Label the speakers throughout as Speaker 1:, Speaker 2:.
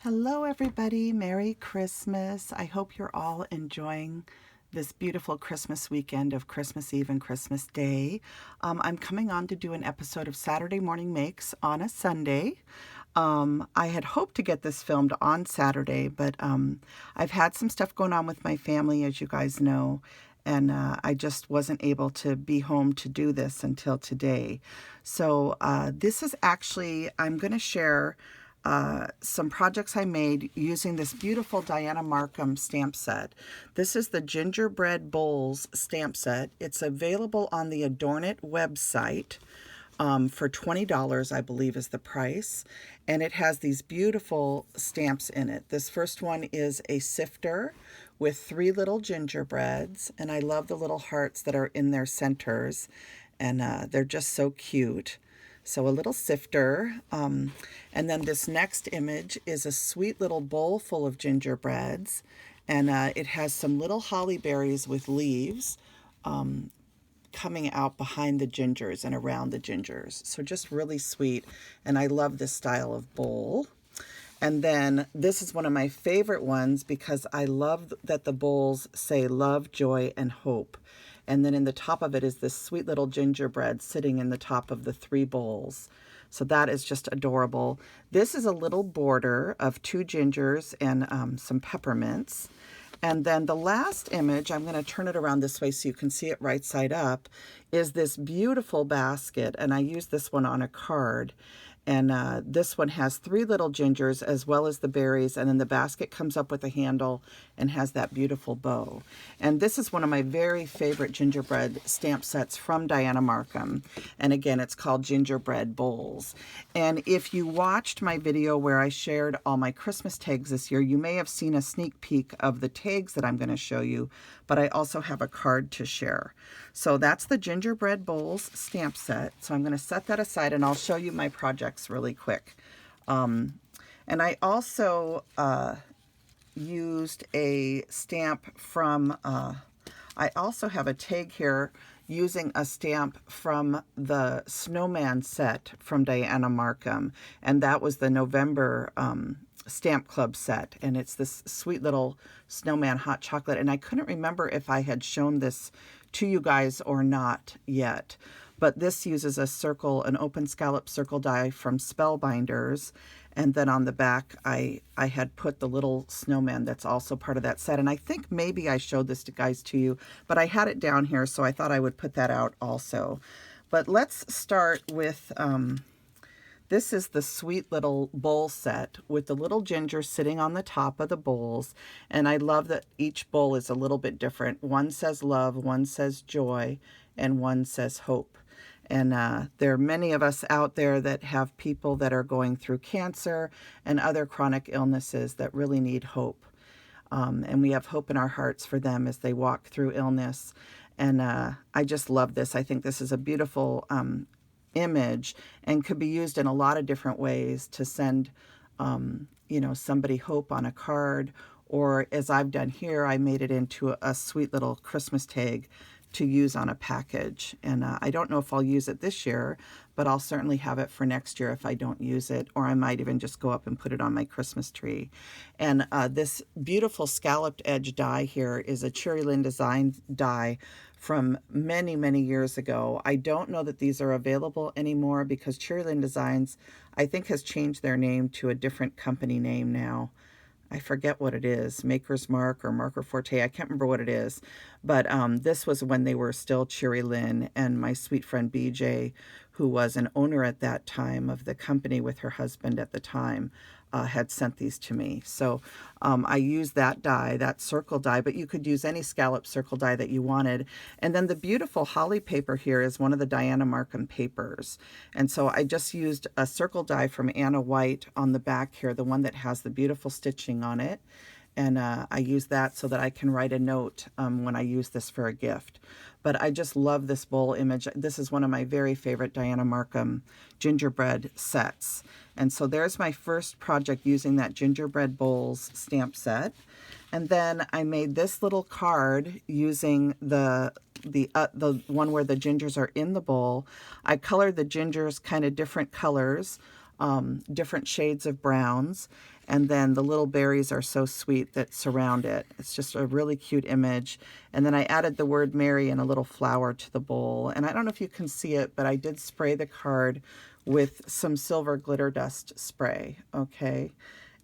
Speaker 1: Hello, everybody. Merry Christmas. I hope you're all enjoying this beautiful Christmas weekend of Christmas Eve and Christmas Day. I'm coming on to do an episode of Saturday Morning Makes on a Sunday. I had hoped to get this filmed on Saturday, but I've had some stuff going on with my family, as you guys know, and I just wasn't able to be home to do this until today. So this is actually, I'm going to share some projects I made using this beautiful Dianna Marcum stamp set. This is the Gingerbread Bowls stamp set. It's available on the Adornit website for $20, I believe is the price. And it has these beautiful stamps in it. This first one is a sifter with 3 little gingerbreads. And I love the little hearts that are in their centers. And they're just so cute. So a little sifter. And then this next image is a sweet little bowl full of gingerbreads. And it has some little holly berries with leaves coming out behind the gingers and around the gingers. So just really sweet. And I love this style of bowl. And then this is one of my favorite ones because I love that the bowls say love, joy, and hope. And then in the top of it is this sweet little gingerbread sitting in the top of the 3 bowls. So that is just adorable. This is a little border of 2 gingers and some peppermints. And then the last image, I'm going to turn it around this way so you can see it right side up, is this beautiful basket. And I used this one on a card. And this one has 3 little gingers as well as the berries. And then the basket comes up with a handle and has that beautiful bow. And this is one of my very favorite gingerbread stamp sets from Dianna Marcum. And again, it's called Gingerbread Bowls. And if you watched my video where I shared all my Christmas tags this year, you may have seen a sneak peek of the tags that I'm going to show you. But I also have a card to share. So that's the Gingerbread Bowls stamp set. So I'm going to set that aside and I'll show you my projects really quick. And I also used a stamp from, I also have a tag here using a stamp from the Snowman set from Dianna Marcum. And that was the November Stamp Club set. And it's this sweet little snowman hot chocolate. And I couldn't remember if I had shown this to you guys or not yet. But this uses a circle, an open scallop circle die from Spellbinders. And then on the back, I had put the little snowman that's also part of that set. And I think maybe I showed this to you, but I had it down here, so I thought I would put that out also. But let's start with, this is the sweet little bowl set with the little ginger sitting on the top of the bowls. And I love that each bowl is a little bit different. One says love, one says joy, and one says hope. And there are many of us out there that have people that are going through cancer and other chronic illnesses that really need hope. And we have hope in our hearts for them as they walk through illness. And I just love this. I think this is a beautiful image and could be used in a lot of different ways to send, somebody hope on a card. Or as I've done here, I made it into a sweet little Christmas tag to use on a package. And I don't know if I'll use it this year, but I'll certainly have it for next year if I don't use it, or I might even just go up and put it on my Christmas tree. And this beautiful scalloped edge die here is a Cherry Lynn design die from many, many years ago. I don't know that these are available anymore because Cherry Lynn Designs, I think, has changed their name to a different company name now. I forget what it is, Maker's Mark or Marker Forte. I can't remember what it is. But this was when they were still Cherry Lynn, and my sweet friend BJ, who was an owner at that time of the company with her husband at the time, had sent these to me. So I used that die, that circle die, but you could use any scallop circle die that you wanted. And then the beautiful holly paper here is one of the Dianna Marcum papers. And so I just used a circle die from Anna White on the back here, the one that has the beautiful stitching on it. And I use that so that I can write a note when I use this for a gift. But I just love this bowl image. This is one of my very favorite Dianna Marcum gingerbread sets. And so there's my first project using that Gingerbread Bowls stamp set. And then I made this little card using the one where the gingers are in the bowl. I colored the gingers kind of different colors different shades of browns. And then the little berries are so sweet that surround it. It's just a really cute image. And then I added the word Merry and a little flower to the bowl. And I don't know if you can see it, but I did spray the card with some silver glitter dust spray, okay?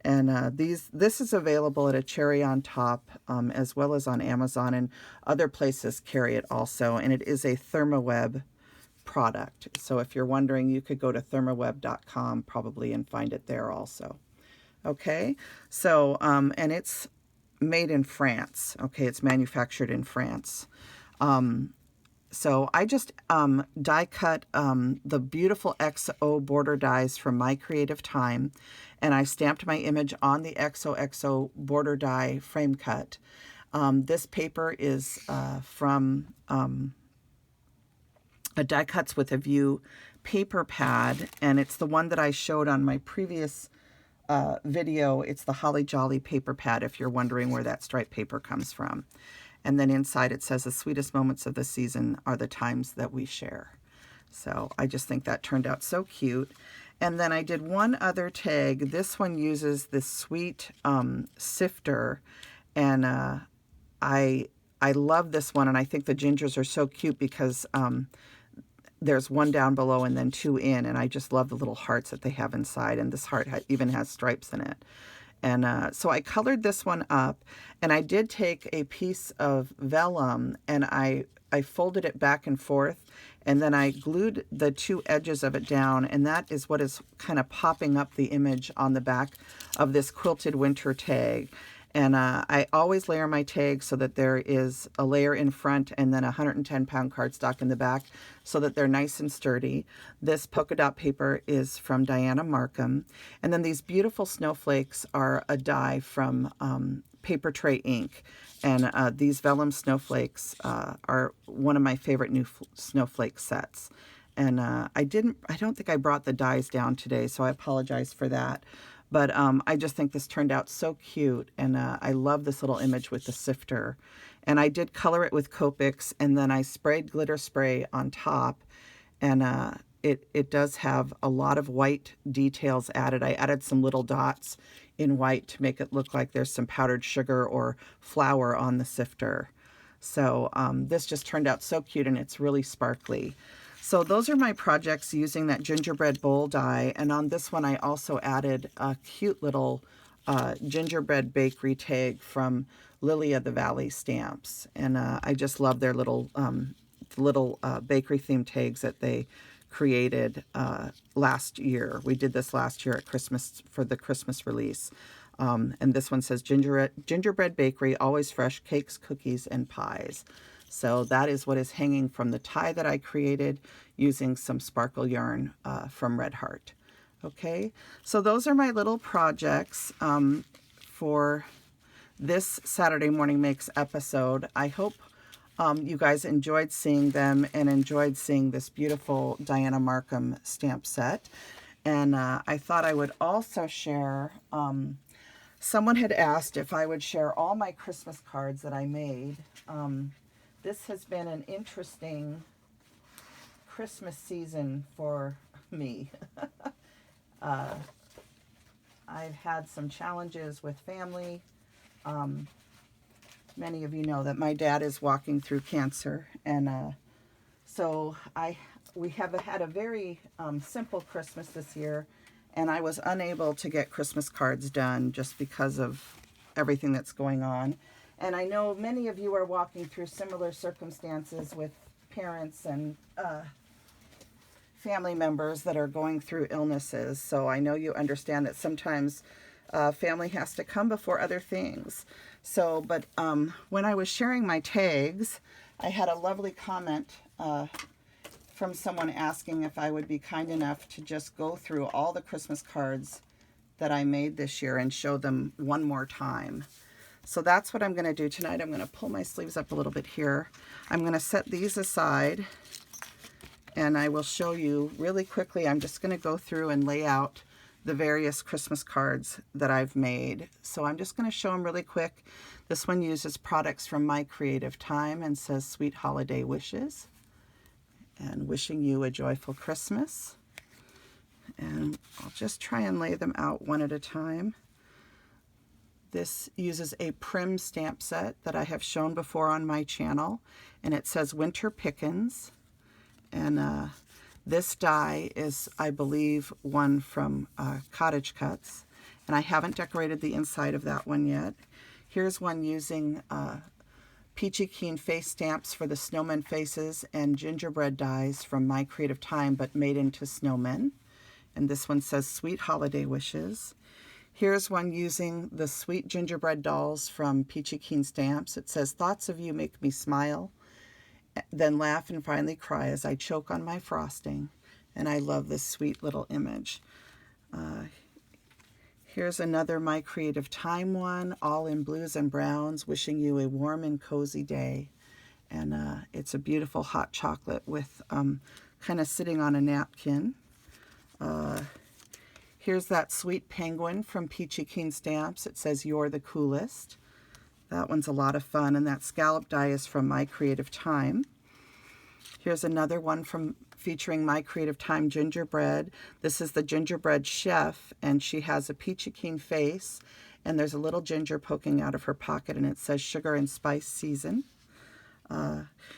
Speaker 1: And this is available at a Cherry on Top, as well as on Amazon, and other places carry it also. And it is a ThermaWeb product. So if you're wondering, you could go to thermaweb.com probably and find it there also. Okay, so, and it's made in France. Okay, it's manufactured in France. So I just die cut the beautiful XO border dies from My Creative Time, and I stamped my image on the XOXO border die frame cut. This paper is from a Die Cuts with a View paper pad, and it's the one that I showed on my previous video. It's the Holly Jolly paper pad, if you're wondering where that striped paper comes from. And then inside it says, the sweetest moments of the season are the times that we share. So I just think that turned out so cute. And then I did one other tag. This one uses this sweet sifter, and I love this one, and I think the gingers are so cute because there's one down below and then two in, and I just love the little hearts that they have inside, and this heart even has stripes in it. And so I colored this one up, and I did take a piece of vellum and I folded it back and forth, and then I glued the two edges of it down, and that is what is kind of popping up the image on the back of this quilted winter tag. And I always layer my tags so that there is a layer in front and then a 110-pound cardstock in the back so that they're nice and sturdy. This polka dot paper is from Dianna Marcum. And then these beautiful snowflakes are a die from Paper Tray Ink. And these vellum snowflakes are one of my favorite new snowflake sets. And I don't think I brought the dies down today, so I apologize for that. But I just think this turned out so cute, and I love this little image with the sifter. And I did color it with Copics, and then I sprayed glitter spray on top, and it does have a lot of white details added. I added some little dots in white to make it look like there's some powdered sugar or flour on the sifter. So this just turned out so cute, and it's really sparkly. So those are my projects using that gingerbread bowl die, and on this one I also added a cute little gingerbread bakery tag from Lily of the Valley Stamps, and I just love their little bakery themed tags that they created last year. We did this last year at Christmas for the Christmas release, and this one says gingerbread bakery, always fresh cakes, cookies, and pies. So that is what is hanging from the tie that I created using some sparkle yarn from Red Heart. Okay, so those are my little projects for this Saturday Morning Makes episode. I hope you guys enjoyed seeing them and enjoyed seeing this beautiful Dianna Marcum stamp set. And I thought I would also share, someone had asked if I would share all my Christmas cards that I made. This has been an interesting Christmas season for me. I've had some challenges with family. Many of you know that my dad is walking through cancer, and so we have had a very simple Christmas this year, and I was unable to get Christmas cards done just because of everything that's going on. And I know many of you are walking through similar circumstances with parents and family members that are going through illnesses. So I know you understand that sometimes family has to come before other things. So, but when I was sharing my tags, I had a lovely comment from someone asking if I would be kind enough to just go through all the Christmas cards that I made this year and show them one more time. So that's what I'm going to do tonight. I'm going to pull my sleeves up a little bit here. I'm going to set these aside, and I will show you really quickly. I'm just going to go through and lay out the various Christmas cards that I've made. So I'm just going to show them really quick. This one uses products from My Creative Time and says Sweet Holiday Wishes and wishing you a joyful Christmas. And I'll just try and lay them out one at a time. This uses a Prim stamp set that I have shown before on my channel, and it says Winter Pickins. And this die is, I believe, one from Cottage Cuts, and I haven't decorated the inside of that one yet. Here's one using Peachy Keen face stamps for the snowman faces and gingerbread dies from My Creative Time, but made into snowmen. And this one says Sweet Holiday Wishes. Here's one using the Sweet Gingerbread Dolls from Peachy Keen Stamps. It says, Thoughts of you make me smile, then laugh and finally cry as I choke on my frosting. And I love this sweet little image. Here's another My Creative Time one, all in blues and browns, wishing you a warm and cozy day. And it's a beautiful hot chocolate with kind of sitting on a napkin. Here's that sweet penguin from Peachy Keen Stamps. It says, You're the Coolest. That one's a lot of fun, and that scallop die is from My Creative Time. Here's another one featuring My Creative Time gingerbread. This is the gingerbread chef, and she has a Peachy Keen face, and there's a little ginger poking out of her pocket, and it says Sugar and Spice Season.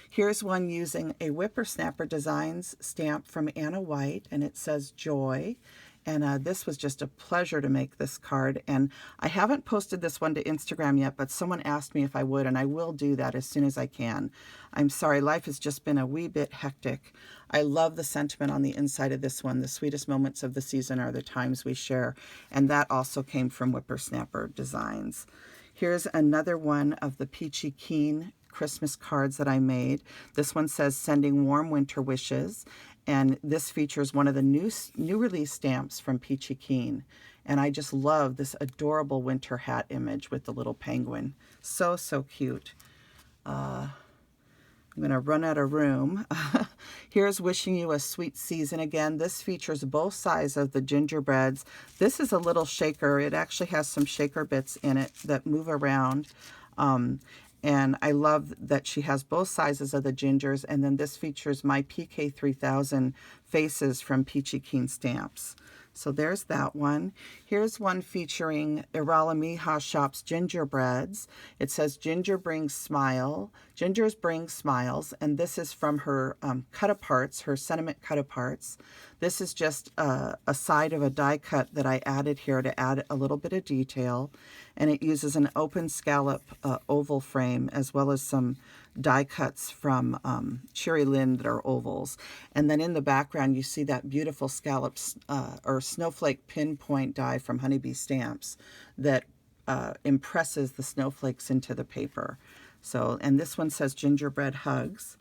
Speaker 1: Here's one using a Whippersnapper Designs stamp from Anna White, and it says Joy. And this was just a pleasure to make this card. And I haven't posted this one to Instagram yet, but someone asked me if I would, and I will do that as soon as I can. I'm sorry, life has just been a wee bit hectic. I love the sentiment on the inside of this one. The sweetest moments of the season are the times we share. And that also came from Whippersnapper Designs. Here's another one of the Peachy Keen Christmas cards that I made. This one says Sending Warm Winter Wishes. And this features one of the new release stamps from Peachy Keen. And I just love this adorable winter hat image with the little penguin. So, so cute. I'm going to run out of room. Here's Wishing You a Sweet Season again. This features both sides of the gingerbreads. This is a little shaker. It actually has some shaker bits in it that move around. And I love that she has both sizes of the gingers. And then this features my PK3000 faces from Peachy Keen Stamps. So there's that one. Here's one featuring Irala Mija Shop's gingerbreads. It says Ginger Brings Smile. Gingers Bring Smiles. And this is from her cut-aparts, her sentiment cut-aparts. This is just a side of a die cut that I added here to add a little bit of detail. And it uses an open scallop oval frame as well as some die cuts from Cherry Lynn that are ovals. And then in the background you see that beautiful scallops or snowflake pinpoint die from Honeybee Stamps that impresses the snowflakes into the paper. So, and this one says Gingerbread Hugs.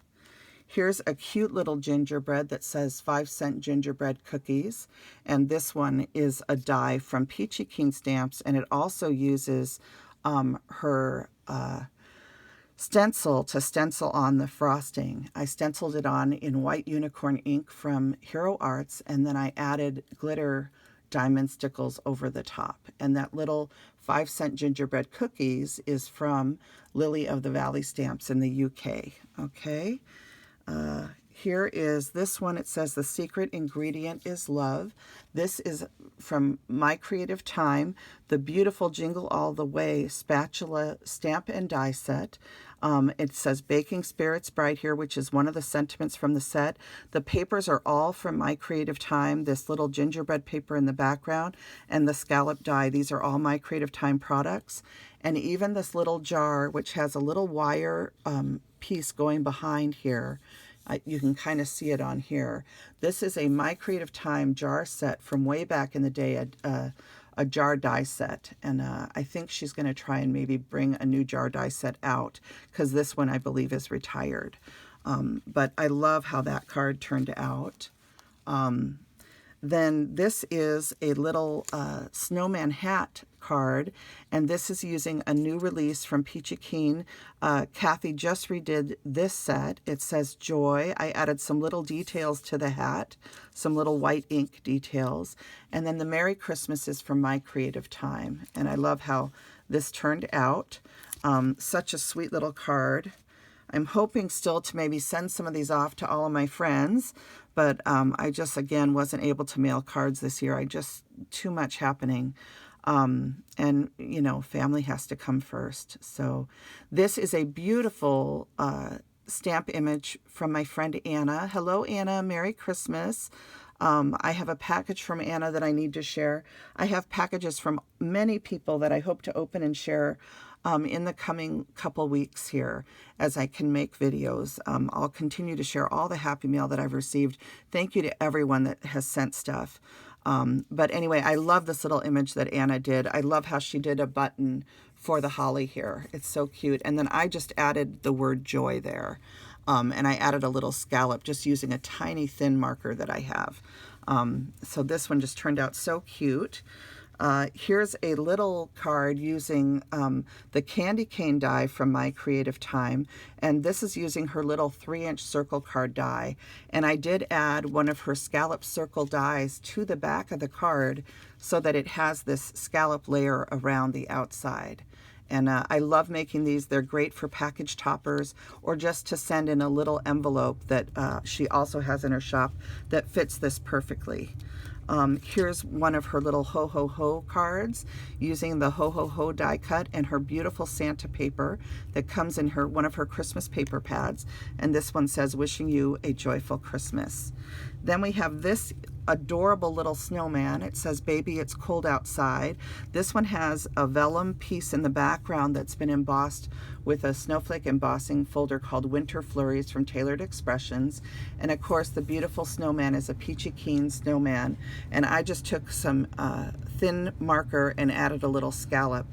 Speaker 1: Here's a cute little gingerbread that says 5-cent gingerbread cookies. And this one is a die from Peachy Keen Stamps. And it also uses her stencil to stencil on the frosting. I stenciled it on in white unicorn ink from Hero Arts. And then I added glitter diamond stickles over the top. And that little 5-cent gingerbread cookies is from Lily of the Valley Stamps in the UK. Okay. Here is this one. It says the secret ingredient is love. This is from My Creative Time, the beautiful Jingle All the Way spatula stamp and die set. It says Baking Spirits Bright here, which is one of the sentiments from the set. The papers are all from My Creative Time. This little gingerbread paper in the background and the scallop die. These are all My Creative Time products. And even this little jar, which has a little wire piece going behind here. You can kind of see it on here. This is a My Creative Time jar set from way back in the day, a jar die set. And I think she's going to try and maybe bring a new jar die set out because this one I believe is retired. But I love how that card turned out. Then this is a little snowman hat card, and this is using a new release from Peachy Keen. Kathy just redid this set. It says Joy. I added some little details to the hat, some little white ink details, and then the Merry Christmas is from My Creative Time, and I love how this turned out. Such a sweet little card. I'm hoping still to maybe send some of these off to all of my friends, but I just, again, wasn't able to mail cards this year. Too much happening. And, you know, family has to come first. So this is a beautiful stamp image from my friend Anna. Hello, Anna. Merry Christmas. I have a package from Anna that I need to share. I have packages from many people that I hope to open and share in the coming couple weeks here as I can make videos. I'll continue to share all the Happy Mail that I've received. Thank you to everyone that has sent stuff. But anyway, I love this little image that Anna did. I love how she did a button for the holly here. It's so cute. And then I just added the word joy there. And I added a little scallop just using a tiny thin marker that I have. So this one just turned out so cute. Here's a little card using the candy cane die from My Creative Time, and this is using her little 3-inch circle card die. And I did add one of her scallop circle dies to the back of the card so that it has this scallop layer around the outside. And I love making these. They're great for package toppers or just to send in a little envelope that she also has in her shop that fits this perfectly. Here's one of her little ho ho ho cards using the ho ho ho die cut and her beautiful Santa paper that comes in one of her Christmas paper pads. And this one says, wishing you a joyful Christmas. Then we have this adorable little snowman. It says, baby, it's cold outside. This one has a vellum piece in the background that's been embossed with a snowflake embossing folder called Winter Flurries from Tailored Expressions. And of course, the beautiful snowman is a peachy keen snowman. And I just took some thin marker and added a little scallop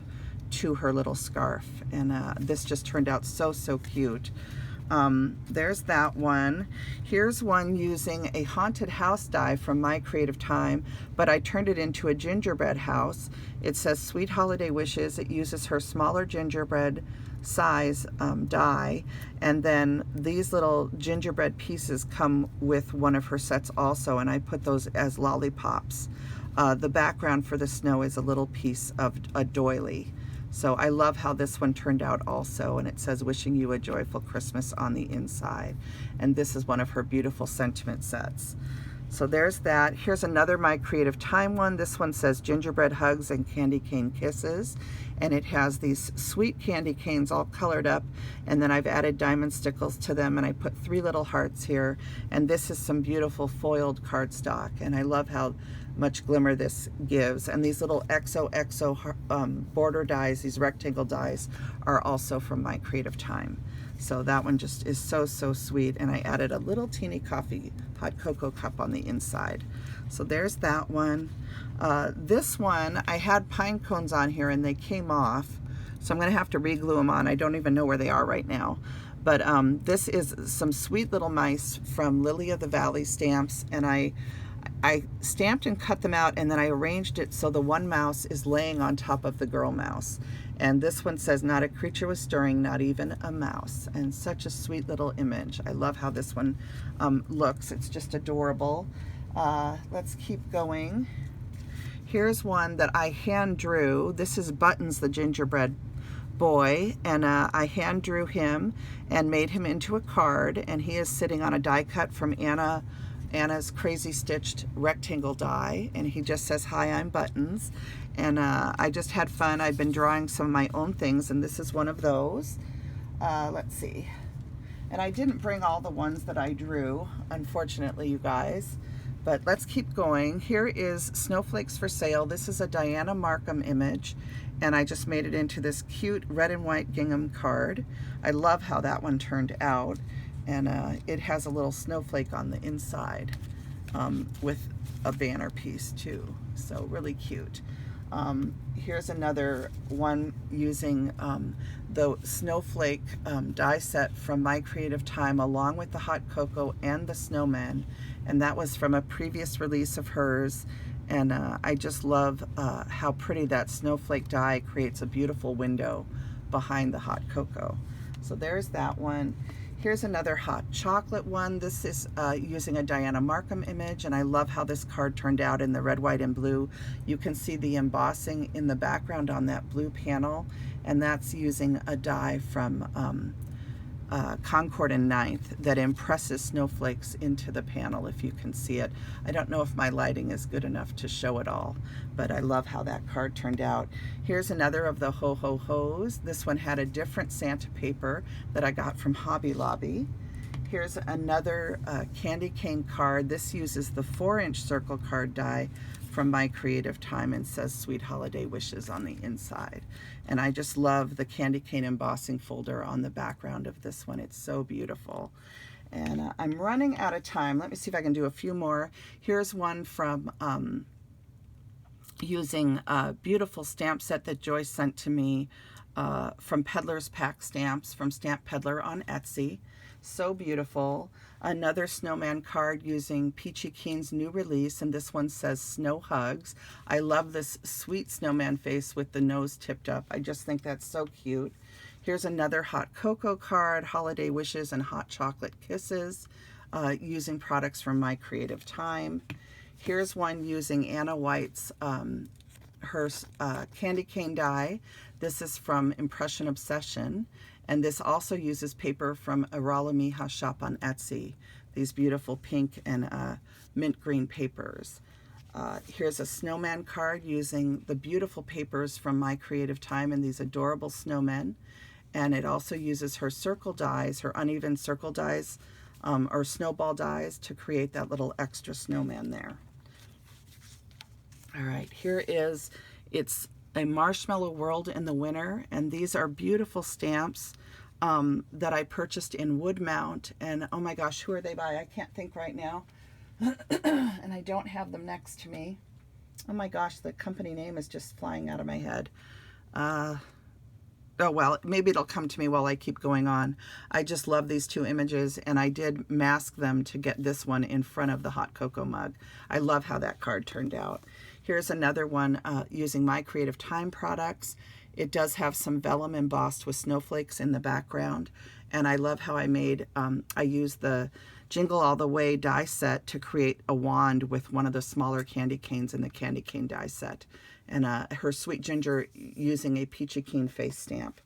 Speaker 1: to her little scarf. And this just turned out so, so cute. There's that one. Here's one using a haunted house die from My Creative Time, but I turned it into a gingerbread house. It says Sweet Holiday Wishes. It uses her smaller gingerbread size die, and then these little gingerbread pieces come with one of her sets also, and I put those as lollipops. The background for the snow is a little piece of a doily. So I love how this one turned out also, and it says wishing you a joyful Christmas on the inside. And this is one of her beautiful sentiment sets. So there's that. Here's another My Creative Time one. This one says gingerbread hugs and candy cane kisses. And it has these sweet candy canes all colored up. And then I've added diamond stickles to them, and I put 3 little hearts here. And this is some beautiful foiled cardstock. And I love how much glimmer this gives. And these little XOXO border dies, these rectangle dies, are also from My Creative Time. So that one just is so, so sweet. And I added a little teeny coffee hot cocoa cup on the inside. So there's that one. This one, I had pine cones on here and they came off. So I'm gonna have to re-glue them on. I don't even know where they are right now. But this is some sweet little mice from Lily of the Valley stamps. And I stamped and cut them out, and then I arranged it so the one mouse is laying on top of the girl mouse. And this one says, not a creature was stirring, not even a mouse. And such a sweet little image. I love how this one looks. It's just adorable. Let's keep going. Here's one that I hand drew. This is Buttons, the gingerbread boy, and I hand drew him and made him into a card, and he is sitting on a die cut from Anna's Crazy Stitched rectangle die, and he just says, hi, I'm Buttons. And I just had fun. I've been drawing some of my own things, and this is one of those. Let's see. And I didn't bring all the ones that I drew, unfortunately, you guys. But let's keep going. Here is Snowflakes for Sale. This is a Dianna Marcum image, and I just made it into this cute red and white gingham card. I love how that one turned out. And it has a little snowflake on the inside with a banner piece too. So really cute. Here's another one using the snowflake die set from My Creative Time, along with the hot cocoa and the snowman. And that was from a previous release of hers. And I just love how pretty that snowflake die creates a beautiful window behind the hot cocoa. So there's that one. Here's another hot chocolate one. This is using a Dianna Marcum image, and I love how this card turned out in the red, white, and blue. You can see the embossing in the background on that blue panel, and that's using a die from Concord and Ninth that impresses snowflakes into the panel, if you can see it. I don't know if my lighting is good enough to show it all, but I love how that card turned out. Here's another of the Ho Ho Ho's. This one had a different Santa paper that I got from Hobby Lobby. Here's another candy cane card. This uses the 4-inch circle card die from My Creative Time and says Sweet Holiday Wishes on the inside. And I just love the candy cane embossing folder on the background of this one. It's so beautiful. And I'm running out of time. Let me see if I can do a few more. Here's one from using a beautiful stamp set that Joyce sent to me from Peddler's Pack Stamps from Stamp Peddler on Etsy. So beautiful. Another snowman card using Peachy Keen's new release, and this one says Snow Hugs. I love this sweet snowman face with the nose tipped up. I just think that's so cute. Here's another hot cocoa card, Holiday Wishes and Hot Chocolate Kisses, using products from My Creative Time. Here's one using Anna White's her candy cane die. This is from Impression Obsession, and this also uses paper from Arala Miha shop on Etsy. These beautiful pink and mint green papers. Here's a snowman card using the beautiful papers from My Creative Time and these adorable snowmen. And it also uses her circle dies, her uneven circle dies, or snowball dies to create that little extra snowman there. All right, here is, it's a Marshmallow World in the Winter, and these are beautiful stamps that I purchased in Woodmount, and oh my gosh, who are they by? I can't think right now, and I don't have them next to me. Oh my gosh, the company name is just flying out of my head. Oh well, maybe it'll come to me while I keep going on. I just love these two images, and I did mask them to get this one in front of the hot cocoa mug. I love how that card turned out. Here's another one using My Creative Time products. It does have some vellum embossed with snowflakes in the background, and I love how I made, I used the Jingle All the Way die set to create a wand with one of the smaller candy canes in the candy cane die set, and her Sweet Ginger using a Peachy Keen face stamp.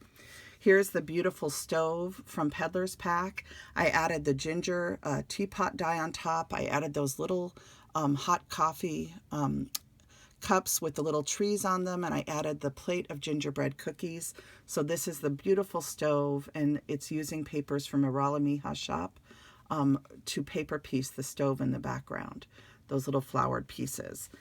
Speaker 1: Here's the beautiful stove from Peddler's Pack. I added the ginger teapot die on top. I added those little hot coffee cups with the little trees on them, and I added the plate of gingerbread cookies. So this is the beautiful stove, and it's using papers from Arala Miha shop to paper piece the stove in the background, those little flowered pieces.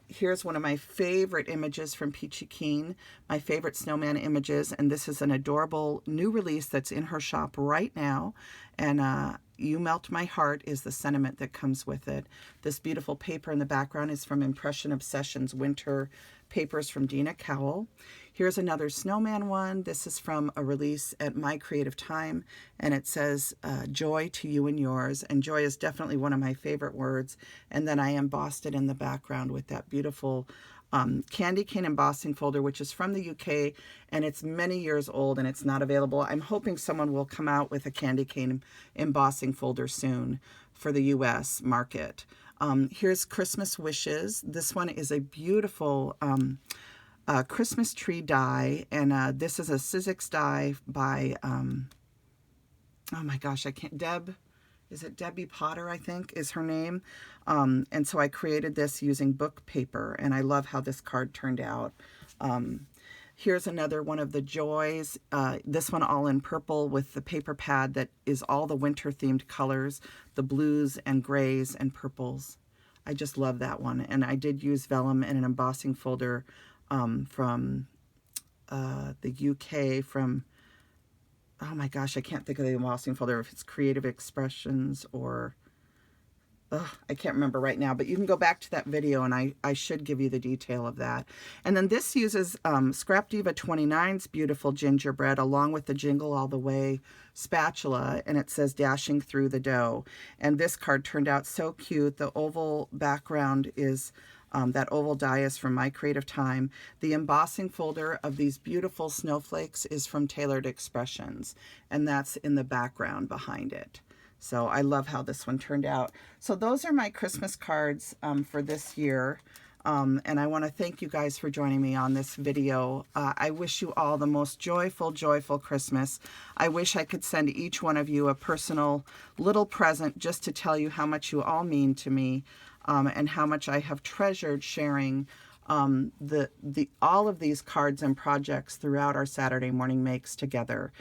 Speaker 1: Here's one of my favorite images from Peachy Keen, my favorite snowman images, and this is an adorable new release that's in her shop right now, and You Melt My Heart is the sentiment that comes with it. This beautiful paper in the background is from Impression Obsession's Winter Papers from Dina Cowell. Here's another snowman one. This is from a release at My Creative Time, and it says, Joy to You and Yours. And joy is definitely one of my favorite words. And then I embossed it in the background with that beautiful candy cane embossing folder, which is from the UK, and it's many years old and it's not available. I'm hoping someone will come out with a candy cane embossing folder soon for the US market. Here's Christmas Wishes. This one is a beautiful Christmas tree die, and this is a Sizzix die by, oh my gosh, I can't, is it Debbie Potter, I think, is her name. And so I created this using book paper, and I love how this card turned out. Here's another one of the joys. This one all in purple with the paper pad that is all the winter-themed colors, the blues and grays and purples. I just love that one. And I did use vellum in an embossing folder from the UK from, oh my gosh, I can't think of the embossing folder, if it's Creative Expressions or, I can't remember right now, but you can go back to that video and I should give you the detail of that. And then this uses Scrap Diva 29's beautiful gingerbread along with the Jingle All the Way spatula, and it says Dashing Through the Dough. And this card turned out so cute. The oval background is that oval die is from My Creative Time. The embossing folder of these beautiful snowflakes is from Tailored Expressions, and that's in the background behind it. So I love how this one turned out. So those are my Christmas cards for this year. And I want to thank you guys for joining me on this video. I wish you all the most joyful, joyful Christmas. I wish I could send each one of you a personal little present just to tell you how much you all mean to me, and how much I have treasured sharing all of these cards and projects throughout our Saturday morning makes together.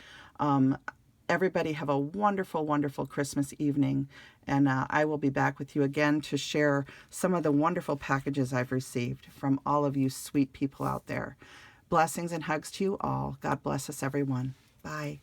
Speaker 1: Everybody have a wonderful, wonderful Christmas evening, and I will be back with you again to share some of the wonderful packages I've received from all of you sweet people out there. Blessings and hugs to you all. God bless us, everyone. Bye.